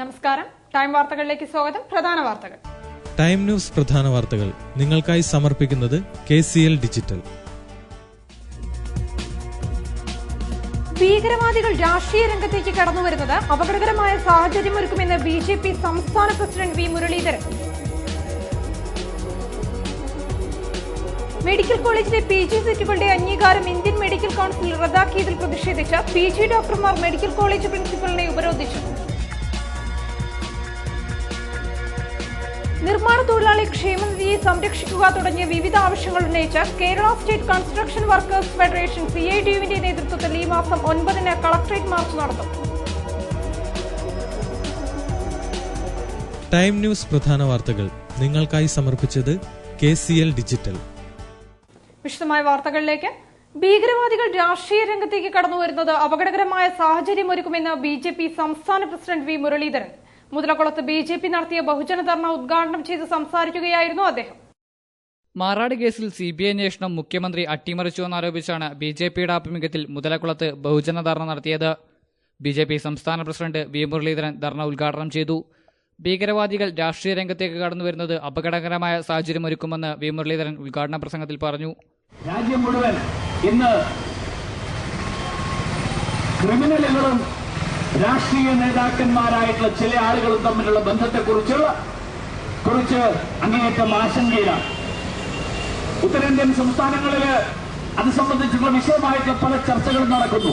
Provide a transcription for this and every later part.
നമസ്കാരം. ടൈം വാർത്തകളിലേക്ക് സ്വാഗതം. പ്രധാന വാർത്തകൾ. ടൈം ന്യൂസ് പ്രധാന വാർത്തകൾ നിങ്ങൾക്കായി സമർപ്പിക്കുന്നത് KCL ഡിജിറ്റൽ. ഭീകരവാദികൾ രാഷ്ട്രീയ രംഗത്തേക്ക് കടന്നുവരുന്നത് അപകടകരമായ സാഹചര്യമൊരുക്കുമെന്ന് BJP സംസ്ഥാന പ്രസിഡന്റ് V. മുരളീധരൻ. മെഡിക്കൽ കോളേജിലെ PG സീറ്റുകളുടെ അംഗീകാരം ഇന്ത്യൻ മെഡിക്കൽ കൌൺസിൽ റദ്ദാക്കിയതിൽ പ്രതിഷേധിച്ച് PG ഡോക്ടർമാർ മെഡിക്കൽ കോളേജ് പ്രിൻസിപ്പലിനെ ഉപരോധിച്ചു. നിർമ്മാണ തൊഴിലാളി ക്ഷേമനിധിയെ സംരക്ഷിക്കുക തുടങ്ങിയ വിവിധ ആവശ്യങ്ങൾ ഉന്നയിച്ച് Kerala state construction workers federation CITU-വിന്റെ നേതൃത്വത്തിൽ ഈ മാസം 9-ന് കളക്ടറേറ്റ് മാർച്ച് നടത്തും. ടൈം ന്യൂസ് പ്രധാന വാർത്തകൾ നിങ്ങൾക്കായി സമർപ്പിച്ചത് KCL ഡിജിറ്റൽ. വിശദമായ വാർത്തകളിലേക്ക്. ഭീകരവാദികൾ രാഷ്ട്രീയ രംഗത്തേക്ക് കടന്നുവരുന്നത് അപകടകരമായ സാഹചര്യമൊരുക്കുമെന്ന് BJP സംസ്ഥാന പ്രസിഡന്റ് V. മുരളീധരൻ. മുതലക്കുളത്ത് BJP നടത്തിയ ബഹുജന ധർണ ഉദ്ഘാടനം ചെയ്ത് സംസാരിക്കുകയായിരുന്നു അദ്ദേഹം. മാറാട് കേസിൽ CBI അന്വേഷണം മുഖ്യമന്ത്രി അട്ടിമറിച്ചുവെന്നാരോപിച്ചാണ് BJPയുടെ ആഭിമുഖ്യത്തിൽ മുതലക്കുളത്ത് ബഹുജന ധർണ നടത്തിയത്. BJP സംസ്ഥാന പ്രസിഡന്റ് V. മുരളീധരൻ ധർണ ഉദ്ഘാടനം ചെയ്തു. ഭീകരവാദികൾ രാഷ്ട്രീയ രംഗത്തേക്ക് കടന്നുവരുന്നത് അപകടകരമായ സാഹചര്യമൊരുക്കുമെന്ന് V. മുരളീധരൻ ഉദ്ഘാടന പ്രസംഗത്തിൽ പറഞ്ഞു. രാജ്യം മുഴുവൻ ഇന്ന് ക്രിമിനലുകളും രാഷ്ട്രീയ നേതാക്കന്മാരായിട്ടുള്ള ചില ആളുകളും തമ്മിലുള്ള ബന്ധത്തെക്കുറിച്ച് അങ്ങേയറ്റം ആശങ്കയിലാണ്. ഉത്തരേന്ത്യൻ സംസ്ഥാനങ്ങളിൽ അത് സംബന്ധിച്ചുള്ള വിഷയമായിട്ടുള്ള പല ചർച്ചകളും നടക്കുന്നു.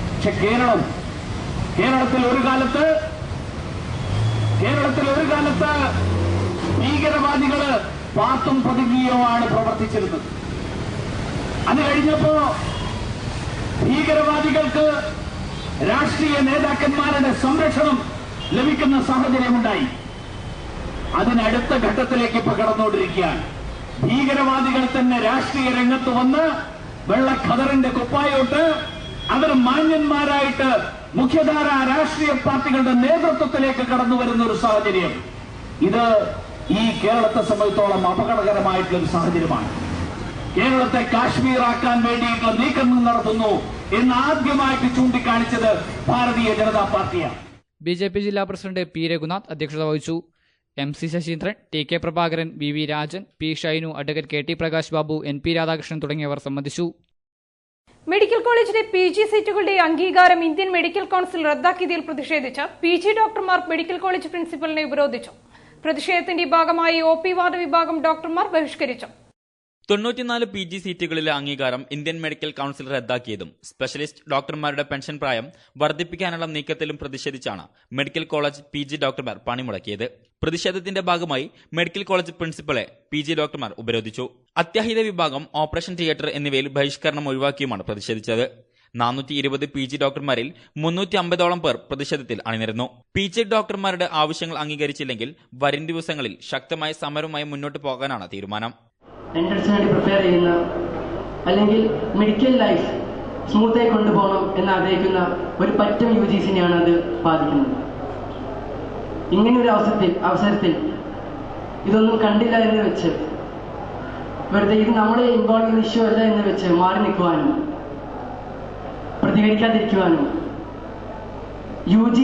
പക്ഷെ കേരളത്തിൽ ഒരു കാലത്ത് ഭീകരവാദികള് പാർത്തും പതുങ്ങിയുമാണ് പ്രവർത്തിച്ചിരുന്നത്. അത് കഴിഞ്ഞപ്പോ ഭീകരവാദികൾക്ക് രാഷ്ട്രീയ നേതാക്കന്മാരുടെ സംരക്ഷണം ലഭിക്കുന്ന സാഹചര്യമുണ്ടായി. അതിനടുത്ത ഘട്ടത്തിലേക്ക് ഇപ്പൊ കടന്നുകൊണ്ടിരിക്കുകയാണ്. ഭീകരവാദികൾ തന്നെ രാഷ്ട്രീയ രംഗത്ത് വന്ന് വെള്ളഖദറിന്റെ കുപ്പായോട്ട് അവർ മാന്യന്മാരായിട്ട് മുഖ്യധാര രാഷ്ട്രീയ പാർട്ടികളുടെ നേതൃത്വത്തിലേക്ക് കടന്നു വരുന്ന ഒരു സാഹചര്യം. ഇത് ഈ കേരളത്തെ സംബന്ധിച്ചോളം അപകടകരമായിട്ടുള്ള ഒരു സാഹചര്യമാണ്. കേരളത്തെ കാശ്മീറാക്കാൻ വേണ്ടിയിട്ടുള്ള നീക്കങ്ങൾ നടത്തുന്നു എന്ന് ആദ്യമായിട്ട് ചൂണ്ടിക്കാണിച്ചത് ഭാരതീയ ജനതാ പാർട്ടിയാണ്. BJP ജില്ലാ പ്രസിഡന്റ് P. രഘുനാഥ് അധ്യക്ഷത വഹിച്ചു. MC Sasheendran, TK Prabhakaran, VV Rajan, P. Shainu, advocate KT Prakash Babu, NP Radhakrishnan തുടങ്ങിയവർ സംബന്ധിച്ചു. മെഡിക്കൽ കോളേജിലെ PG സീറ്റുകളുടെ അംഗീകാരം ഇന്ത്യൻ മെഡിക്കൽ കൌൺസിൽ റദ്ദാക്കിയതിൽ പ്രതിഷേധിച്ച് PG ഡോക്ടർമാർ മെഡിക്കൽ കോളേജ് പ്രിൻസിപ്പലിനെ ഉപരോധിച്ചു. പ്രതിഷേധത്തിന്റെ ഭാഗമായി OP വാർഡ് വിഭാഗം ഡോക്ടർമാർ ബഹിഷ്കരിച്ചു. 94 PG സീറ്റുകളിലെ അംഗീകാരം ഇന്ത്യൻ മെഡിക്കൽ കൌൺസിൽ റദ്ദാക്കിയതും സ്പെഷ്യലിസ്റ്റ് ഡോക്ടർമാരുടെ പെൻഷൻ പ്രായം വർദ്ധിപ്പിക്കാനുള്ള നീക്കത്തിലും പ്രതിഷേധിച്ചാണ് മെഡിക്കൽ കോളേജ് PG ഡോക്ടർമാർ പണിമുടക്കിയത്. പ്രതിഷേധത്തിന്റെ ഭാഗമായി മെഡിക്കൽ കോളേജ് പ്രിൻസിപ്പളെ PG ഡോക്ടർമാർ ഉപരോധിച്ചു. അത്യാഹിത വിഭാഗം, ഓപ്പറേഷൻ തിയേറ്റർ എന്നിവയിൽ ബഹിഷ്കരണം ഒഴിവാക്കിയുമാണ് പ്രതിഷേധിച്ചത്. 420 PG ഡോക്ടർമാരിൽ 350ഓളം പേർ പ്രതിഷേധത്തിൽ അണിനിരന്നു. PG ഡോക്ടർമാരുടെ ആവശ്യങ്ങൾ അംഗീകരിച്ചില്ലെങ്കിൽ വരും ദിവസങ്ങളിൽ ശക്തമായ സമരവുമായി മുന്നോട്ട് പോകാനാണ് തീരുമാനം. എൻട്രൻസിന് വേണ്ടി പ്രിപ്പയർ ചെയ്യുന്ന അല്ലെങ്കിൽ മെഡിക്കൽ ലൈഫ് സ്മൂത്തായി കൊണ്ടുപോകണം എന്ന് ആഗ്രഹിക്കുന്ന ഒരു പറ്റം UGCനെയാണ് അത് ബാധിക്കുന്നത്. ഇങ്ങനൊരു അവസരത്തിൽ ഇതൊന്നും കണ്ടില്ല എന്ന് വെച്ച് വെറുതെ ഇത് നമ്മളെ ഇൻവോൾവ് ചെയ്യുന്ന ഇഷ്യൂ അല്ല എന്ന് വെച്ച് മാറി നിൽക്കുവാനും പ്രതികരിക്കാതിരിക്കുവാനും UG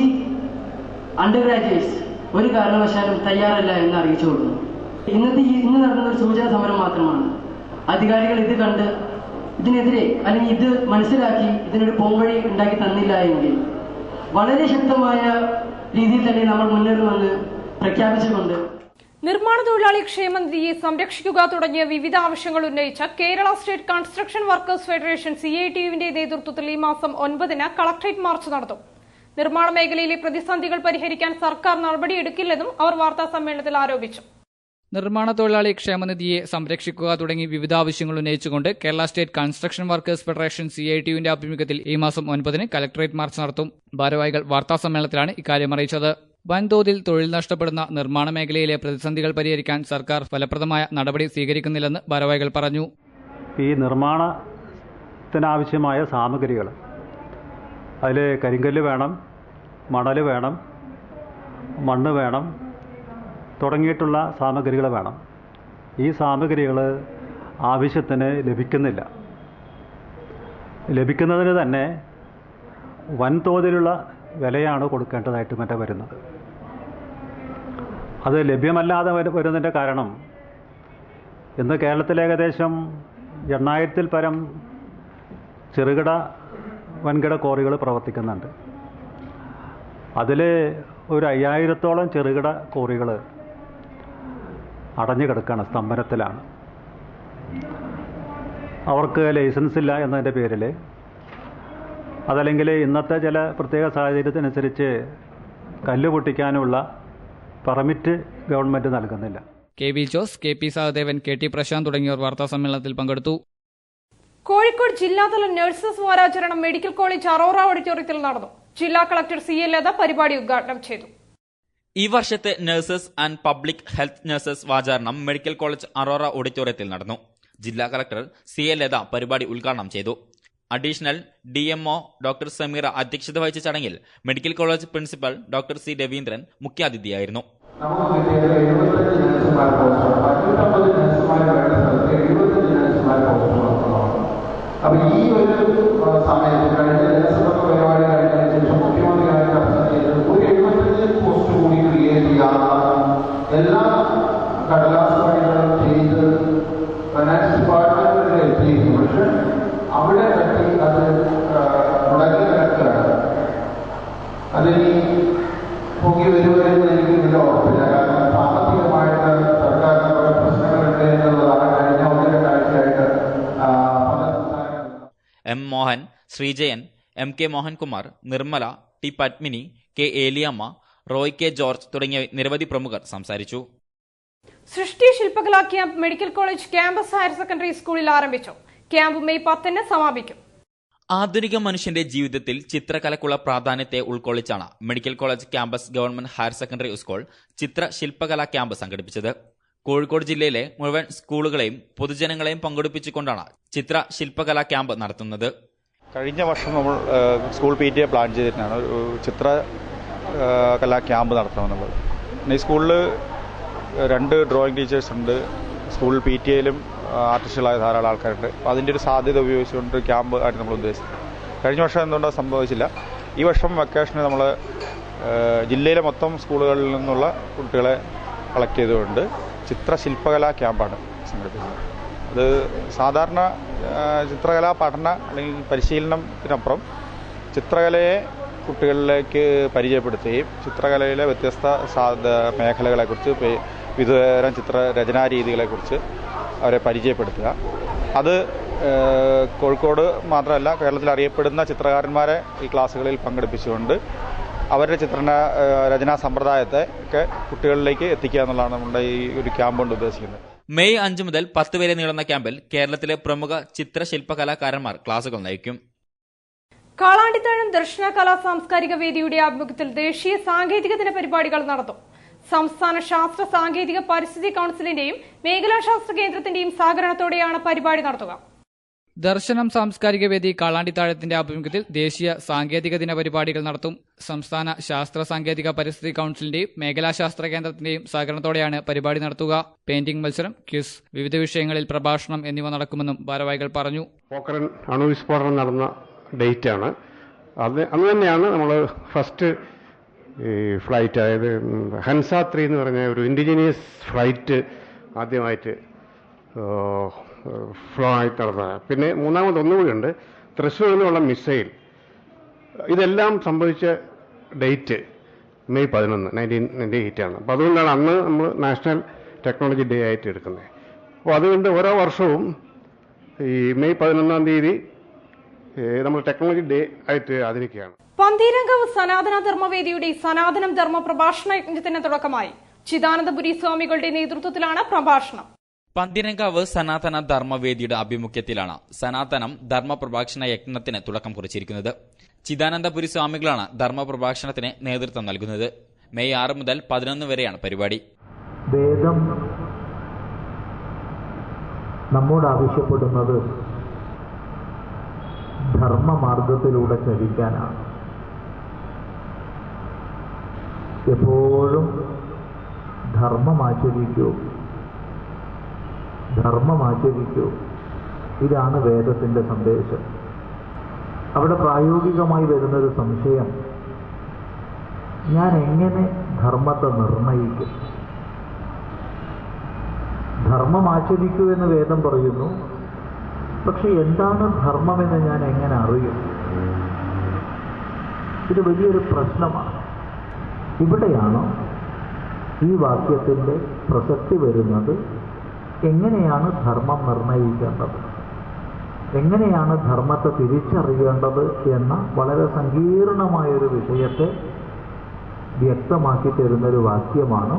അണ്ടർ ഗ്രാജുവേറ്റ്സ് ഒരു കാരണവശാലും തയ്യാറല്ല എന്ന് അറിയിച്ചു കൊടുക്കുന്നു. ഇന്ന് നടന്ന ഒരു സൂചന സമരം മാത്രമാണ്. അധികാരികൾ ഇത് കണ്ട് ഇതിനെതിരെ അല്ലെങ്കിൽ ഇത് മനസ്സിലാക്കി ഇതിനൊരു പോംവഴി ഉണ്ടാക്കി തന്നില്ല എങ്കിൽ വളരെ ശക്തമായ രീതിയിൽ തന്നെ നമ്മൾ മുന്നേറുമെന്ന് പ്രഖ്യാപിച്ചുകൊണ്ട് നിർമ്മാണ തൊഴിലാളി ക്ഷേമനിധിയെ സംരക്ഷിക്കുക തുടങ്ങിയ വിവിധ ആവശ്യങ്ങൾ ഉന്നയിച്ച് Kerala state construction workers federation CITU-വിന്റെ നേതൃത്വത്തിൽ ഈ മാസം 9-ന് കളക്ടറേറ്റ് മാർച്ച് നടത്തും. നിർമ്മാണ മേഖലയിലെ പ്രതിസന്ധികൾ പരിഹരിക്കാൻ സർക്കാർ നടപടിയെടുക്കില്ലെന്നും അവർ വാർത്താ സമ്മേളനത്തിൽ ആരോപിച്ചു. നിർമ്മാണ തൊഴിലാളി ക്ഷേമനിധിയെ സംരക്ഷിക്കുക തുടങ്ങി വിവിധ ആവശ്യങ്ങൾ ഉന്നയിച്ചുകൊണ്ട് Kerala state construction workers federation CITU-വിന്റെ ആഭിമുഖ്യത്തിൽ ഈ മാസം 9-ന് കളക്ടറേറ്റ് മാർച്ച് നടത്തും. ഭാരവാഹികൾ വാർത്താ സമ്മേളനത്തിലാണ് ഇക്കാര്യം അറിയിച്ചത്. വൻതോതിൽ തൊഴിൽ നഷ്ടപ്പെടുന്ന നിർമ്മാണ മേഖലയിലെ പ്രതിസന്ധികൾ പരിഹരിക്കാൻ സർക്കാർ ഫലപ്രദമായ നടപടി സ്വീകരിക്കുന്നില്ലെന്ന് ഭാരവാഹികൾ പറഞ്ഞു. ഈ നിർമ്മാണത്തിനാവശ്യമായ സാമഗ്രികൾ, അതിൽ കരിങ്കല്ല് വേണം, മണൽ വേണം, മണ്ണ് വേണം തുടങ്ങിയിട്ടുള്ള സാമഗ്രികൾ വേണം. ഈ സാമഗ്രികൾ ആവശ്യത്തിന് ലഭിക്കുന്നതിന് തന്നെ വൻതോതിലുള്ള വിലയാണ് കൊടുക്കേണ്ടതായിട്ട് മറ്റേ വരുന്നത്. അത് ലഭ്യമല്ലാതെ വരുന്നതിൻ്റെ കാരണം ഇന്ന് കേരളത്തിൽ ഏകദേശം 8,000-ൽ പരം ചെറുകിട വൻകിട ക്വാറികൾ പ്രവർത്തിക്കുന്നുണ്ട്. അതിൽ ഒരു 5,000-ത്തോളം ചെറുകിട ക്വാറികൾ അടഞ്ഞു കിടക്കുകയാണ്, സ്തംഭനത്തിലാണ്. അവർക്ക് ലൈസൻസ് ഇല്ല എന്നതിൻ്റെ പേരിൽ, അതല്ലെങ്കിൽ ഇന്നത്തെ ചില പ്രത്യേക സാഹചര്യത്തിനനുസരിച്ച് കല്ല് പൊട്ടിക്കാനുള്ള പെർമിറ്റ് ഗവൺമെൻറ് നൽകുന്നില്ല. K V Jose, K P Sahadevan, K T Prashanth തുടങ്ങിയവർ വാർത്താസമ്മേളനത്തിൽ പങ്കെടുത്തു. കോഴിക്കോട് ജില്ലാതല നഴ്സസ് വാരാചരണം മെഡിക്കൽ കോളേജ് അറോറ ഓഡിറ്റോറിയത്തിൽ നടന്നു. ജില്ലാ കളക്ടർ സി എ ലത പരിപാടി ഉദ്ഘാടനം ചെയ്തു. ഈ വർഷത്തെ nurses and public health nurses വാരാചരണം മെഡിക്കൽ കോളേജ് അറോറ ഓഡിറ്റോറിയത്തിൽ നടന്നു. ജില്ലാ കളക്ടർ സി എ ലത പരിപാടി ഉദ്ഘാടനം ചെയ്തു. അഡീഷണൽ DMO ഡോക്ടർ സമീറ അധ്യക്ഷത വഹിച്ച ചടങ്ങിൽ medical college principal doctor C Raveendran മുഖ്യാതിഥിയായിരുന്നു. അപ്പൊ ഈ ഒരു സമയത്ത് കഴിഞ്ഞ ജനസമ്പർക്ക പരിപാടി കഴിഞ്ഞതിന് ശേഷം മുഖ്യമന്ത്രിയായ ഒരു 75 പോസ്റ്റ് കൂടി ക്രിയേറ്റ് ചെയ്യാമെന്ന് എല്ലാ കടലാസ് പണികളും ചെയ്ത് ഫൈനാൻസ് ഡിപ്പാർട്ട്മെന്റിൽ എത്തിയിരുന്നു. പക്ഷെ അവിടെ തട്ടി അത് മുടങ്ങി കിടക്കുകയാണ്. അതിനി പൊങ്ങി വരുമെന്ന് എനിക്ക് ഇതിൽ ഉറപ്പില്ല. കാരണം സാമ്പത്തികമായിട്ട് സർക്കാരിന് കുറെ പ്രശ്നങ്ങളുണ്ട് എന്നുള്ളതാണ് കഴിഞ്ഞ 1-2 ആഴ്ചയായിട്ട് M. Mohan, Sreejayan, MK Mohankumar, Nirmala, T Padmini, K Eliyamma, Roy K George തുടങ്ങിയ നിരവധി പ്രമുഖർ സംസാരിച്ചു. സൃഷ്ടി ശില്പകലാ camp medical college campus higher secondary സ്കൂളിൽ ആരംഭിച്ചു. ക്യാമ്പ് മെയ് 10-ന് സമാപിക്കും. ആധുനിക മനുഷ്യന്റെ ജീവിതത്തിൽ ചിത്രകലക്കുള്ള പ്രാധാന്യത്തെ ഉൾക്കൊള്ളിച്ചാണ് medical college campus government higher secondary school ചിത്ര ശില്പകലാ ക്യാമ്പ് സംഘടിപ്പിച്ചത്. കോഴിക്കോട് ജില്ലയിലെ മുഴുവൻ സ്കൂളുകളെയും പൊതുജനങ്ങളെയും പങ്കെടുപ്പിച്ചുകൊണ്ടാണ് ചിത്ര ശില്പകലാ ക്യാമ്പ് നടത്തുന്നത്. കഴിഞ്ഞ വർഷം നമ്മൾ സ്കൂൾ PTA പ്ലാൻ ചെയ്തിട്ടാണ് ഒരു ചിത്ര കലാ ക്യാമ്പ് നടത്തണമെന്നുള്ളത്. ഈ സ്കൂളിൽ 2 ഡ്രോയിങ് ടീച്ചേഴ്സ് ഉണ്ട്. സ്കൂളിൽ PTA-യിലും ആർട്ടിസ്റ്റുകളായ ധാരാളം ആൾക്കാരുണ്ട്. അപ്പോൾ അതിൻ്റെ ഒരു സാധ്യത ഉപയോഗിച്ചുകൊണ്ട് ക്യാമ്പ് ആയിട്ട് നമ്മൾ ഉദ്ദേശിച്ചത്. കഴിഞ്ഞ വർഷം എന്തുകൊണ്ടാണ് സംഭവിച്ചില്ല. ഈ വർഷം വെക്കേഷന് നമ്മൾ ജില്ലയിലെ മൊത്തം സ്കൂളുകളിൽ നിന്നുള്ള കുട്ടികളെ കളക്ട് ചെയ്തുകൊണ്ട് ചിത്രശില്പകലാ ക്യാമ്പാണ് സംഘടിപ്പിച്ചത്. അത് സാധാരണ ചിത്രകലാ പഠന അല്ലെങ്കിൽ പരിശീലനത്തിനപ്പുറം ചിത്രകലയെ കുട്ടികളിലേക്ക് പരിചയപ്പെടുത്തുകയും ചിത്രകലയിലെ വ്യത്യസ്ത മേഖലകളെക്കുറിച്ച് വിവിധതരം ചിത്രരചനാ രീതികളെക്കുറിച്ച് അവരെ പരിചയപ്പെടുത്തുക. അത് കോഴിക്കോട് മാത്രമല്ല കേരളത്തിൽ അറിയപ്പെടുന്ന ചിത്രകാരന്മാരെ ഈ ക്ലാസ്സുകളിൽ പങ്കെടുപ്പിച്ചുകൊണ്ട് അവരുടെ രചനാ സമ്പ്രദായത്തെ ഒക്കെ കുട്ടികളിലേക്ക് എത്തിക്കുക എന്നുള്ളതാണ് നമ്മുടെ ഈ ഒരു ക്യാമ്പ് കൊണ്ട് ഉദ്ദേശിക്കുന്നത്. മെയ് 5 മുതൽ 10 വരെ നീളുന്ന ക്യാമ്പിൽ കേരളത്തിലെ പ്രമുഖ ചിത്രശില്പകലാകാരന്മാർ ക്ലാസുകൾ നയിക്കും. കാളാണ്ടിത്താഴം ദർശന കലാ സാംസ്കാരിക വേദിയുടെ ആഭിമുഖ്യത്തിൽ ദേശീയ സാങ്കേതിക ദിന പരിപാടികൾ നടത്തും. സംസ്ഥാന ശാസ്ത്ര സാങ്കേതിക പരിസ്ഥിതി കൌൺസിലിന്റെയും മേഖലാ ശാസ്ത്ര കേന്ദ്രത്തിന്റെയും സഹകരണത്തോടെയാണ് പരിപാടി നടത്തുക. ദർശനം സാംസ്കാരിക വേദി കാളാണ്ടിത്താഴത്തിന്റെ ആഭിമുഖ്യത്തിൽ ദേശീയ സാങ്കേതിക ദിന പരിപാടികൾ നടത്തും. സംസ്ഥാന ശാസ്ത്ര സാങ്കേതിക പരിസ്ഥിതി കൌൺസിലിന്റെയും മേഖലാ ശാസ്ത്ര കേന്ദ്രത്തിന്റെയും സഹകരണത്തോടെയാണ് പരിപാടി നടത്തുക. പെയിന്റിംഗ് മത്സരം, ക്വിസ്, വിവിധ വിഷയങ്ങളിൽ പ്രഭാഷണം എന്നിവ നടക്കുമെന്നും ഭാരവാഹികൾ പറഞ്ഞു. പോഖരൻ അണുവിസ്ഫോടനം നടന്ന ഡേറ്റാണ് അന്ന് തന്നെയാണ് നമ്മൾ ഫസ്റ്റ് ഫ്ലൈറ്റ്, അതായത് ഹൻസ 3 എന്ന് പറഞ്ഞ ഒരു ഇൻഡിജീനിയസ് ഫ്ലൈറ്റ് ആദ്യമായിട്ട് ഫ്ലോ ആയിട്ട് നടന്നത്. പിന്നെ മൂന്നാമത് ഒന്നുകൂടിയുണ്ട്, തൃശ്ശൂരിൽ നിന്നുള്ള മിസൈൽ. ഇതെല്ലാം സംഭവിച്ച ഡേറ്റ് മെയ് 11, 1998 ആണ്. അപ്പോൾ അതുകൊണ്ടാണ് അന്ന് നമ്മൾ നാഷണൽ ടെക്നോളജി ഡേ ആയിട്ട് എടുക്കുന്നത്. അപ്പോൾ അതുകൊണ്ട് ഓരോ വർഷവും ഈ മെയ് 11-ാം തീയതി നമ്മൾ ടെക്നോളജി ഡേ ആയിട്ട് ആചരിക്കുകയാണ്. പന്തീരങ്കാവ് സനാതന ധർമ്മവേദിയുടെ സനാതനം ധർമ്മ പ്രഭാഷണ യജ്ഞത്തിന് തുടക്കമായി. ചിദാനന്ദപുരി സ്വാമികളുടെ നേതൃത്വത്തിലാണ് പ്രഭാഷണം. പന്തീരങ്കാവ് സനാതന ധർമ്മവേദിയുടെ ആഭിമുഖ്യത്തിലാണ് സനാതനം ധർമ്മ പ്രഭാഷണ യജ്ഞത്തിന് തുടക്കം കുറിച്ചിരിക്കുന്നത്. ചിദാനന്ദപുരി സ്വാമികളാണ് ധർമ്മ പ്രഭാഷണത്തിന് നേതൃത്വം നൽകുന്നത്. മെയ് 6 മുതൽ 11 വരെയാണ് പരിപാടി. വേദം നമ്മോട് ആവശ്യപ്പെടുന്നത് ധർമ്മമാർഗത്തിലൂടെ ചരിക്കാനാണ്. എപ്പോഴും ധർമ്മമാചരിക്കൂ, ധർമ്മമാചരിക്കൂ, ഇതാണ് വേദത്തിൻ്റെ സന്ദേശം. അവിടെ പ്രായോഗികമായി വരുന്നൊരു സംശയം, ഞാൻ എങ്ങനെ ധർമ്മത്തെ നിർണയിക്കും? ധർമ്മം ആചരിക്കൂ എന്ന് വേദം പറയുന്നു. പക്ഷെ എന്താണ് ധർമ്മമെന്ന് ഞാൻ എങ്ങനെ അറിയും? ഇത് വലിയൊരു പ്രശ്നമാണ്. ഇവിടെയാണ് ഈ വാക്യത്തിൻ്റെ പ്രസക്തി വരുന്നത്. എങ്ങനെയാണ് ധർമ്മം നിർണയിക്കേണ്ടത്, എങ്ങനെയാണ് ധർമ്മത്തെ തിരിച്ചറിയേണ്ടത് എന്ന വളരെ സങ്കീർണമായൊരു വിഷയത്തെ വ്യക്തമാക്കി തരുന്നൊരു വാക്യമാണ്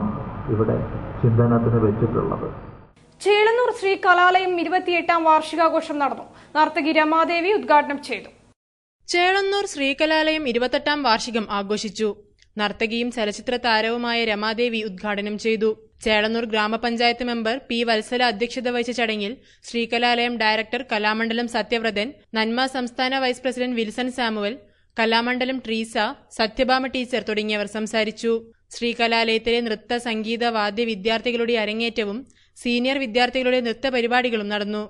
ഇവിടെ ചിന്തനത്തിന് വെച്ചിട്ടുള്ളത്. ചേളന്നൂർ ശ്രീ കലാലയം 28ാം വാർഷികാഘോഷം നടന്നു. നർത്തകി രമാദേവി ഉദ്ഘാടനം ചെയ്തു. ചേളന്നൂർ ശ്രീകലാലയം 28ാം വാർഷികം ആഘോഷിച്ചു. നർത്തകിയും ചലച്ചിത്ര താരവുമായ രമാദേവി ഉദ്ഘാടനം ചെയ്തു. ചേളന്നൂർ ഗ്രാമപഞ്ചായത്ത് മെമ്പർ പി വത്സല അധ്യക്ഷത വഹിച്ച ചടങ്ങിൽ ശ്രീകലാലയം ഡയറക്ടർ കലാമണ്ഡലം സത്യവ്രതൻ, നന്മ സംസ്ഥാന vice president Wilson Samuel, Kalamandalam Treesa, Sathyabhama teacher തുടങ്ങിയവർ സംസാരിച്ചു. ശ്രീകലാലയത്തിലെ നൃത്ത, സംഗീത, വാദ്യ വിദ്യാർത്ഥികളുടെ അരങ്ങേറ്റവും സീനിയർ വിദ്യാർത്ഥികളുടെ നൃത്ത പരിപാടികളും നടന്നു.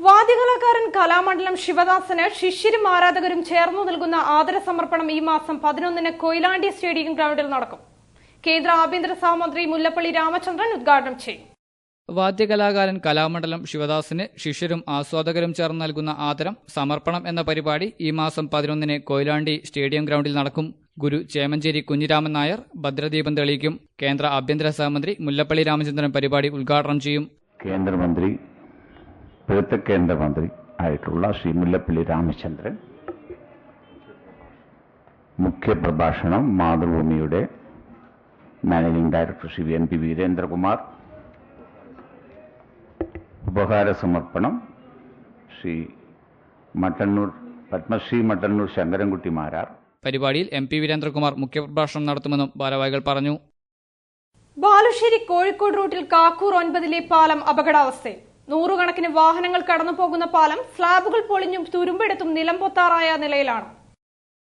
വാദ്യകലാകാരൻ കലാമണ്ഡലം ശിവദാസന് ശിഷ്യരും ആരാധകരും ചേർന്നു നൽകുന്ന ആദരസമർപ്പണം ഈ മാസം 11-ന് കൊയിലാണ്ടി സ്റ്റേഡിയം ഗ്രൗണ്ടിൽ നടക്കും. കേന്ദ്ര ആഭ്യന്തര സഹമന്ത്രി മുല്ലപ്പള്ളി രാമചന്ദ്രൻ ഉദ്ഘാടനം ചെയ്യും. വാദ്യകലാകാരൻ കലാമണ്ഡലം ശിവദാസിന് ശിഷ്യരും ആസ്വാദകരും ചേർന്ന് നൽകുന്ന ആദരം സമർപ്പണം എന്ന പരിപാടി ഈ മാസം 11-ന് കൊയിലാണ്ടി സ്റ്റേഡിയം ഗ്രൗണ്ടിൽ നടക്കും. ഗുരു ചേമഞ്ചേരി കുഞ്ഞിരാമൻ നായർ ഭദ്രദീപം തെളിയിക്കും. കേന്ദ്ര ആഭ്യന്തര സഹമന്ത്രി മുല്ലപ്പള്ളി രാമചന്ദ്രൻ പരിപാടി ഉദ്ഘാടനം ചെയ്യും. കേന്ദ്രമന്ത്രി, ഇപ്പോഴത്തെ കേന്ദ്രമന്ത്രി ആയിട്ടുള്ള ശ്രീ മുല്ലപ്പള്ളി രാമചന്ദ്രൻ മുഖ്യപ്രഭാഷണം മാതൃഭൂമിയുടെ managing director Shri N P Veerendrakumar, ഉപഹാര സമർപ്പണം ശ്രീ മട്ടന്നൂർ പത്മശ്രീ മട്ടന്നൂർ ശങ്കരൻകുട്ടി മാരാർ. പരിപാടിയിൽ എം പി വീരേന്ദ്രകുമാർ മുഖ്യപ്രഭാഷണം നടത്തുമെന്നും ഭാരവാഹികൾ പറഞ്ഞു. ബാലുശ്ശേരി കോഴിക്കോട് റൂട്ടിൽ കാക്കൂർ 9-ലെ പാലം അപകടാവസ്ഥയിൽ. നൂറുകണക്കിന് വാഹനങ്ങൾ കടന്നുപോകുന്ന പാലം സ്ലാബുകൾ പൊളിഞ്ഞും തുരുമ്പെടുത്തും നിലംപൊത്താറായ നിലയിലാണ്.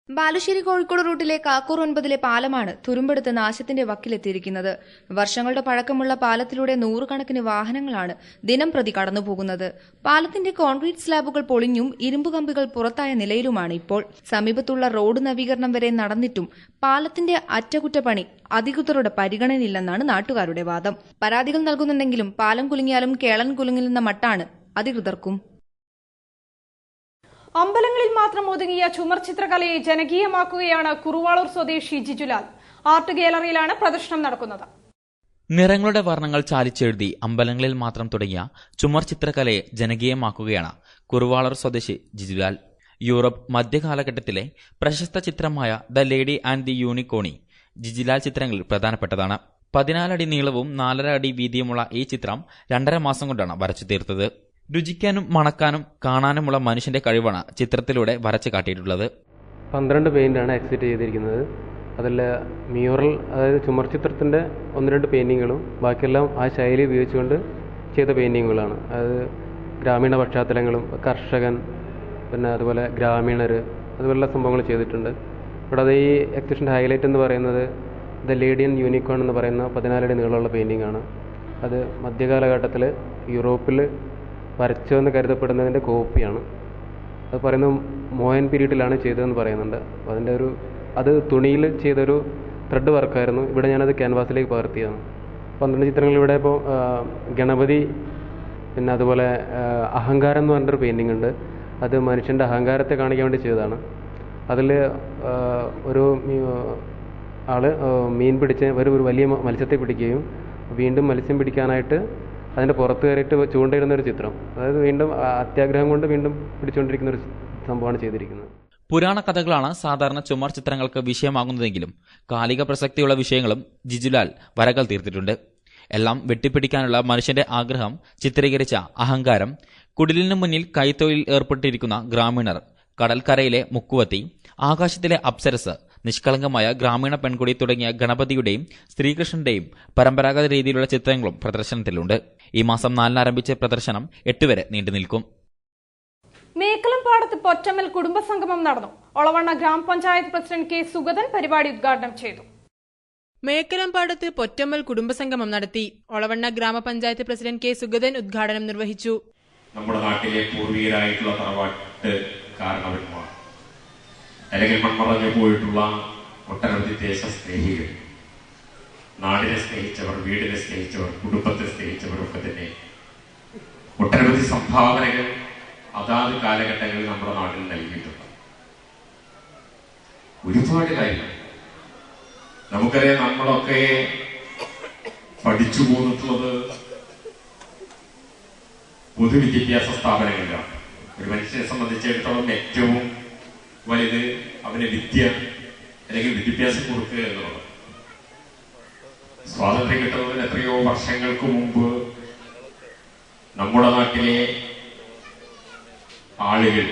ബാലുശ്ശേരി കോഴിക്കോട് റൂട്ടിലെ കാക്കൂർ 9-ലെ പാലമാണ് തുരുമ്പെടുത്ത് നാശത്തിന്റെ വക്കിലെത്തിയിരിക്കുന്നത്. വർഷങ്ങളുടെ പഴക്കമുള്ള പാലത്തിലൂടെ നൂറുകണക്കിന് വാഹനങ്ങളാണ് ദിനം പ്രതി കടന്നുപോകുന്നത്. പാലത്തിന്റെ കോൺക്രീറ്റ് സ്ലാബുകൾ പൊളിഞ്ഞും ഇരുമ്പ് കമ്പികൾ പുറത്തായ നിലയിലുമാണ് ഇപ്പോൾ. സമീപത്തുള്ള റോഡ് നവീകരണം വരെ നടന്നിട്ടും പാലത്തിന്റെ അറ്റകുറ്റപ്പണി അധികൃതരുടെ പരിഗണനയില്ലെന്നാണ് നാട്ടുകാരുടെ വാദം. പരാതികൾ നൽകുന്നുണ്ടെങ്കിലും പാലം കുലുങ്ങിയാലും കേളൻ കുലുങ്ങില്ലെന്ന മട്ടാണ് അധികൃതർക്കും. അമ്പലങ്ങളിൽ മാത്രം ഒതുങ്ങിയ ചുമർ ചിത്രകലയെ ജനകീയമാക്കുകയാണ് കുറുവാളൂർ സ്വദേശി ജിജുലാൽ. ആർട്ട് ഗാലറിയിലാണ് പ്രദർശനം നടക്കുന്നത്. നിറങ്ങളുടെ വർണ്ണങ്ങൾ ചാലിച്ചെഴുതി അമ്പലങ്ങളിൽ മാത്രം തുടങ്ങിയ ചുമർ ചിത്രകലയെ ജനകീയമാക്കുകയാണ് കുറുവാളൂർ സ്വദേശി ജിജുലാൽ. യൂറോപ്പ് മധ്യകാലഘട്ടത്തിലെ പ്രശസ്ത ചിത്രമായ ദ ലേഡി ആൻഡ് ദി യൂണിക്കോണി ജിജുലാൽ ചിത്രങ്ങളിൽ പ്രധാനപ്പെട്ടതാണ്. 14 അടി നീളവും 4.5 അടി വീതിയുമുള്ള ഈ ചിത്രം 2.5 മാസം കൊണ്ടാണ് വരച്ചു തീർത്തത്. രുചിക്കാനും മണക്കാനും കാണാനുമുള്ള മനുഷ്യന്റെ കഴിവാണ് ചിത്രത്തിലൂടെ വരച്ചു കാട്ടിയിട്ടുള്ളത്. 12 പെയിന്റാണ് എക്സിറ്റ് ചെയ്തിരിക്കുന്നത്. അതിൽ മ്യൂറൽ, അതായത് ചുമർ ചിത്രത്തിൻ്റെ 1-2 പെയിന്റിങ്ങുകളും ബാക്കിയെല്ലാം ആ ശൈലി ഉപയോഗിച്ചുകൊണ്ട് ചെയ്ത പെയിന്റിങ്ങുകളാണ്. അത് ഗ്രാമീണ പശ്ചാത്തലങ്ങളും കർഷകൻ, പിന്നെ അതുപോലെ ഗ്രാമീണർ, അതുപോലുള്ള സംഭവങ്ങൾ ചെയ്തിട്ടുണ്ട്. ഇവിടെ അത് ഈ എക്സിബിഷൻ്റെ ഹൈലൈറ്റ് എന്ന് പറയുന്നത് ദ ലേഡിയൻ യൂണിക്കോൺ എന്ന് പറയുന്ന 14 അടി നീളമുള്ള പെയിന്റിങ്ങാണ്. അത് മധ്യകാലഘട്ടത്തിൽ യൂറോപ്പിൽ വരച്ചതെന്ന് കരുതപ്പെടുന്നതിൻ്റെ കോപ്പിയാണ്. അത് പറയുന്നത് മോയൻ പീരീഡിലാണ് ചെയ്തതെന്ന് പറയുന്നുണ്ട്. അപ്പോൾ അതിൻ്റെ അത് തുണിയിൽ ചെയ്തൊരു ത്രെഡ് വർക്കായിരുന്നു. ഇവിടെ ഞാനത് ക്യാൻവാസിലേക്ക് പകർത്തിയതാണ്. 12 ചിത്രങ്ങൾ ഇവിടെ ഇപ്പോൾ ഗണപതി, പിന്നെ അതുപോലെ അഹങ്കാരം എന്ന് പറഞ്ഞൊരു പെയിൻറ്റിംഗ് ഉണ്ട്. അത് മനുഷ്യൻ്റെ അഹങ്കാരത്തെ കാണിക്കാൻ വേണ്ടി ചെയ്തതാണ്. അതിൽ ഒരു ആള് മീൻ പിടിച്ച് ഒരു വലിയ മത്സ്യത്തെ പിടിക്കുകയും വീണ്ടും മത്സ്യം പിടിക്കാനായിട്ട് അതിൻ്റെ പുറത്ത് കയറിയിട്ട് ചൂണ്ടയിടുന്നൊരു ചിത്രം. അതായത് വീണ്ടും അത്യാഗ്രഹം കൊണ്ട് വീണ്ടും പിടിച്ചുകൊണ്ടിരിക്കുന്ന ഒരു സംഭവമാണ് ചെയ്തിരിക്കുന്നത്. പുരാണ കഥകളാണ് സാധാരണ ചുമർ ചിത്രങ്ങൾക്ക് വിഷയമാകുന്നതെങ്കിലും കാലിക പ്രസക്തിയുള്ള വിഷയങ്ങളും ജിജുലാൽ വരകൾ തീർത്തിട്ടുണ്ട്. എല്ലാം വെട്ടിപ്പിടിക്കാനുള്ള മനുഷ്യന്റെ ആഗ്രഹം ചിത്രീകരിച്ച അഹങ്കാരം, കുടിലിനു മുന്നിൽ കൈത്തൊഴിൽ ഏർപ്പെട്ടിരിക്കുന്ന ഗ്രാമീണർ, കടൽക്കരയിലെ മുക്കുവത്തി, ആകാശത്തിലെ അപ്സരസ്, നിഷ്കളങ്കമായ ഗ്രാമീണ പെൺകുടി തുടങ്ങിയ ഗണപതിയുടെയും ശ്രീകൃഷ്ണന്റെയും പരമ്പരാഗത രീതിയിലുള്ള ചിത്രങ്ങളും പ്രദർശനത്തിലുണ്ട്. ഈ മാസം 4 ആരംഭിച്ച പ്രദർശനം 8 വരെ നീണ്ടുനിൽക്കും. മേക്കലംപാടത്ത് പൊറ്റമ്മൽ കുടുംബസംഗമം നടന്നു. ഒളവണ്ണ ഗ്രാമപഞ്ചായത്ത് പ്രസിഡന്റ് കെ സുഗതൻ പരിപാടി ഉദ്ഘാടനം ചെയ്തു. മേക്കലംപാടത്ത് പൊറ്റമ്മൽ കുടുംബസംഗമം നടത്തി. ഒളവണ്ണ ഗ്രാമപഞ്ചായത്ത് പ്രസിഡന്റ് കെ സുഗതൻ ഉദ്ഘാടനം നിർവഹിച്ചു. നമ്മുടെ നാട്ടിലെ പൂർവികരായിട്ടുള്ള തറവാട്ട് കാരണവന്മാർ അല്ലെങ്കിൽ മൺമറഞ്ഞു പോയിട്ടുള്ള ഒട്ടനവധി ദേശസ്നേഹികൾ, നാടിനെ സ്നേഹിച്ചവർ, വീടിനെ സ്നേഹിച്ചവർ, കുടുംബത്തെ സ്നേഹിച്ചവരൊക്കെ തന്നെ ഒട്ടനവധി സംഭാവനകൾ അതാത് കാലഘട്ടങ്ങളിൽ നമ്മുടെ നാട്ടിൽ നൽകിയിട്ടുണ്ട്. ഒരുപാട് കാര്യങ്ങൾ നമുക്കറിയാം. നമ്മളൊക്കെ പഠിച്ചു പോന്നിട്ടുള്ളത് പൊതുവിദ്യാഭ്യാസ സ്ഥാപനങ്ങളിലാണ്. ഒരു മനുഷ്യനെ സംബന്ധിച്ചിടത്തോളം ഏറ്റവും വലുത് അവന് വിദ്യ അല്ലെങ്കിൽ വിദ്യാഭ്യാസം കൊടുക്കുക എന്നുള്ളത്. സ്വാതന്ത്ര്യം കിട്ടുന്നതിന് എത്രയോ വർഷങ്ങൾക്ക് മുമ്പ് നമ്മുടെ നാട്ടിലെ ആളുകൾ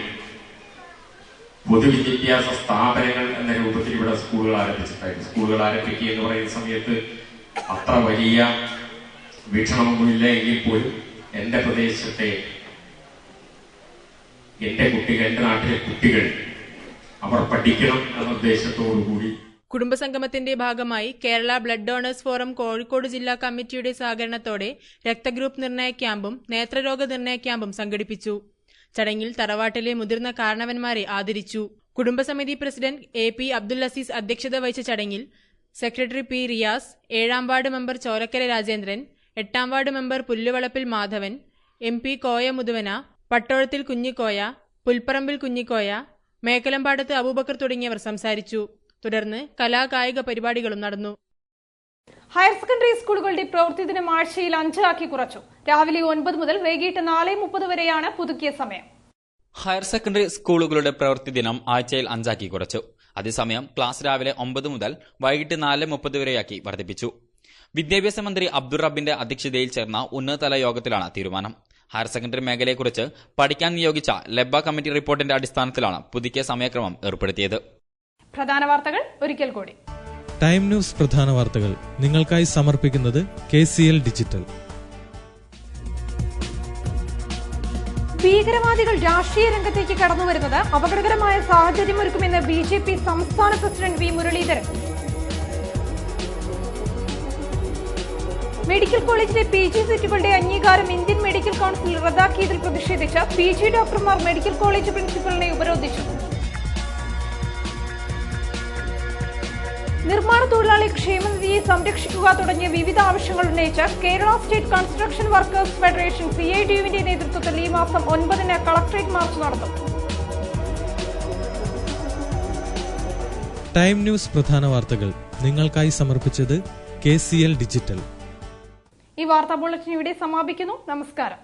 പൊതുവിദ്യാഭ്യാസ സ്ഥാപനങ്ങൾ എന്ന രൂപത്തിൽ ഇവിടെ സ്കൂളുകൾ ആരംഭിച്ചിട്ടായിരുന്നു. സ്കൂളുകൾ ആരംഭിക്കുക എന്ന് പറയുന്ന സമയത്ത് അത്ര വലിയ വീക്ഷണമൊന്നുമില്ല എങ്കിൽ പോലും എന്റെ പ്രദേശത്തെ എന്റെ കുട്ടികൾ, എന്റെ നാട്ടിലെ കുട്ടികൾ അവർ പഠിക്കണം എന്ന ഉദ്ദേശത്തോടുകൂടി കുടുംബസംഗമത്തിന്റെ ഭാഗമായി Kerala blood donors forum Kozhikode ജില്ലാ കമ്മിറ്റിയുടെ സഹകരണത്തോടെ രക്തഗ്രൂപ്പ് നിർണയ ക്യാമ്പും നേത്രരോഗ നിർണയ ക്യാമ്പും സംഘടിപ്പിച്ചു. ചടങ്ങിൽ തറവാട്ടിലെ മുതിർന്ന കാരണവന്മാരെ ആദരിച്ചു. കുടുംബസമിതി president A P Abdul Azeez അധ്യക്ഷത വഹിച്ച ചടങ്ങിൽ സെക്രട്ടറി പി റിയാസ്, 7ാം വാർഡ് മെമ്പർ ചോലക്കര രാജേന്ദ്രൻ, 8ാം ward member Pulluvalappil Madhavan, MP Koya Muthuvana, Pattozhathil Kunhikoya, Pulparambil Kunhikoya, Mekkalampadath Aboobacker തുടങ്ങിയവർ സംസാരിച്ചു. തുടർന്ന് കലാകായിക പരിപാടികളും നടന്നു. ഹയർ സെക്കൻഡറി സ്കൂളുകളുടെ പ്രവൃത്തി ദിനം ആഴ്ചയിൽ 5 ആക്കി കുറച്ചു. രാവിലെ 9 മുതൽ വൈകിട്ട് 4:30 വരെയാണ് പുതുക്കിയ സമയം. ഹയർ സെക്കൻഡറി സ്കൂളുകളുടെ പ്രവൃത്തി ദിനം ആഴ്ചയിൽ 5 ആക്കി കുറച്ചു. അതേസമയം ക്ലാസ് രാവിലെ 9 മുതൽ വൈകിട്ട് 4:30 വരെയാക്കി വർദ്ധിപ്പിച്ചു. വിദ്യാഭ്യാസ മന്ത്രി അബ്ദുൾ റബ്ബിന്റെ അധ്യക്ഷതയിൽ ചേർന്ന ഉന്നതതല യോഗത്തിലാണ് തീരുമാനം. ഹയർ സെക്കൻഡറി മേഖലയെക്കുറിച്ച് പഠിക്കാൻ നിയോഗിച്ച ലെബ കമ്മിറ്റി റിപ്പോർട്ടിന്റെ അടിസ്ഥാനത്തിലാണ് പുതുക്കിയ സമയക്രമം ഏർപ്പെടുത്തിയത്. പ്രധാന വാർത്തകൾ ഒരിക്കൽ കൂടി. ടൈം ന്യൂസ് പ്രധാന വാർത്തകൾ നിങ്ങൾക്കായി സമർപ്പിക്കുന്നത് KCL ഡിജിറ്റൽ. ഭീകരവാദികൾ രാഷ്ട്രീയ രംഗത്തേക്ക് കടന്നുവരുന്നത് അപകടകരമായ സാഹചര്യമൊരുക്കുമെന്ന് BJP സംസ്ഥാന പ്രസിഡന്റ് വി മുരളീധരൻ. മെഡിക്കൽ കോളേജിലെ PG സീറ്റുകളുടെ അംഗീകാരം ഇന്ത്യൻ മെഡിക്കൽ കൌൺസിൽ റദ്ദാക്കിയതിൽ പ്രതിഷേധിച്ച് PG ഡോക്ടർമാർ മെഡിക്കൽ കോളേജ് പ്രിൻസിപ്പലിനെ ഉപരോധിച്ചു. നിർമ്മാണ തൊഴിലാളി ക്ഷേമനിധിയെ സംരക്ഷിക്കുക തുടങ്ങിയ വിവിധ ആവശ്യങ്ങൾ ഉന്നയിച്ച് Kerala state construction workers federation CITUവിന്റെ നേതൃത്വത്തിൽ ഈ മാസം 9 കളക്ടറേറ്റ് മാർച്ച് നടത്തും. ടൈം ന്യൂസ് പ്രധാന വാർത്തകൾ നിങ്ങൾക്കായി സമർപ്പിച്ചത് KCL ഡിജിറ്റൽ. ഈ വാർത്താ ബുള്ളറ്റിൻ ഇവിടെ സമാപിക്കുന്നു. നമസ്കാരം.